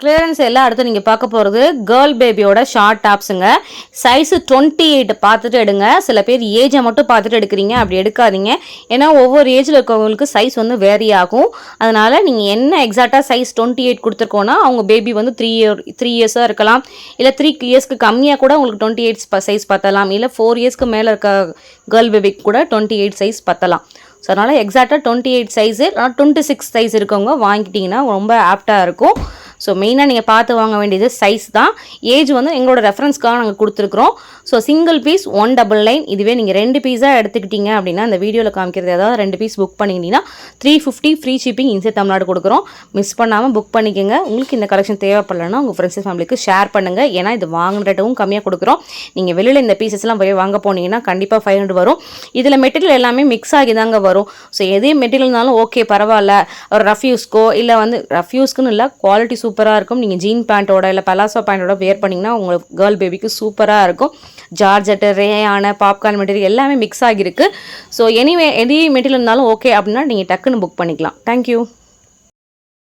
Clearance எல்லாம் அடுத்து நீங்கள் பார்க்க போகிறது கேர்ள் பேபியோட ஷார்ட் டாப்ஸுங்க. சைஸு 28 பார்த்துட்டு எடுங்க. சில பேர் ஏஜை மட்டும் பார்த்துட்டு எடுக்கிறீங்க, அப்படி எடுக்காதீங்க. ஏன்னா ஒவ்வொரு ஏஜில் இருக்கவங்களுக்கு சைஸ் வந்து வேரி ஆகும். அதனால் நீங்கள் என்ன எக்ஸாக்டாக சைஸ் 28 கொடுத்துருக்கோன்னா அவங்க பேபி வந்து 3 இயர்ஸாக இருக்கலாம், இல்லை 3 இயர்ஸ்க்கு கம்மியாக கூட உங்களுக்கு 28 சைஸ் பற்றலாம், இல்லை 4 இயர்ஸ்க்கு மேலே இருக்க கேர்ள் பேபிக்கு கூட 28 சைஸ் பற்றலாம். ஸோ அதனால் எக்ஸாக்டாக 28 சைஸு 26 சைஸ் இருக்கவங்க வாங்கிட்டிங்கன்னா ரொம்ப ஆப்டாக இருக்கும். ஸோ மெயினாக நீங்கள் பார்த்து வாங்க வேண்டியது சைஸ் தான். ஏஜ் வந்து எங்களோட ரெஃபரன்ஸ்க்காக நாங்கள் கொடுத்துருக்குறோம். So single piece 199. இதுவே நீங்கள் 2 பீஸாக எடுத்துக்கிட்டீங்க அப்படின்னா இந்த வீடியோவில் காமிக்கிறது ஏதாவது 2 பீஸ் புக் பண்ணிக்கிட்டீங்கன்னா 350 ஃப்ரீ ஷிப்பிங் இன்சைட் தமிழ்நாடு கொடுக்குறோம். மிஸ் பண்ணாமல் புக் பண்ணிக்கோங்க. உங்களுக்கு இந்த கலெக்ஷன் தேவைப்படலைன்னா உங்கள் ஃப்ரெண்ட்ஸ் ஃபேமிலிக்கு ஷேர் பண்ணுங்கள். ஏன்னா இது வாங்கின ரேட்டும் கம்மியாக கொடுக்குறோம். நீங்கள் வெளியில் இந்த பீசஸ்லாம் போய் வாங்க போனீங்கன்னா கண்டிப்பாக 500 வரும். இதில் மெட்டீரியல் எல்லாமே மிக்ஸ் ஆகி தாங்க வரும். ஸோ எதே மெட்டீரியல்னாலும் ஓகே பரவாயில்ல, ஒரு ரஃப் யூஸ்க்கோ இல்லை வந்து ரஃப் யூஸ்க்குன்னு இல்லை, குவாலிட்டி சூப்பராக இருக்கும். நீங்கள் ஜீன் பேண்ட்டோட இல்லை பலாசோ பேண்ட்டோட வேர் பண்ணிங்கன்னா உங்கள் கேர்ள் பேபிக்கு சூப்பராக இருக்கும். ஜார்ஜெட்டு, ரேயான, பாப்கார்ன் மெட்டீரியல் எல்லாமே மிக்ஸ் ஆகியிருக்கு. ஸோ எனி மெட்டீரியல் இருந்தாலும் ஓகே அப்படின்னா நீங்கள் டக்குன்னு புக் பண்ணிக்கலாம். தேங்க்யூ.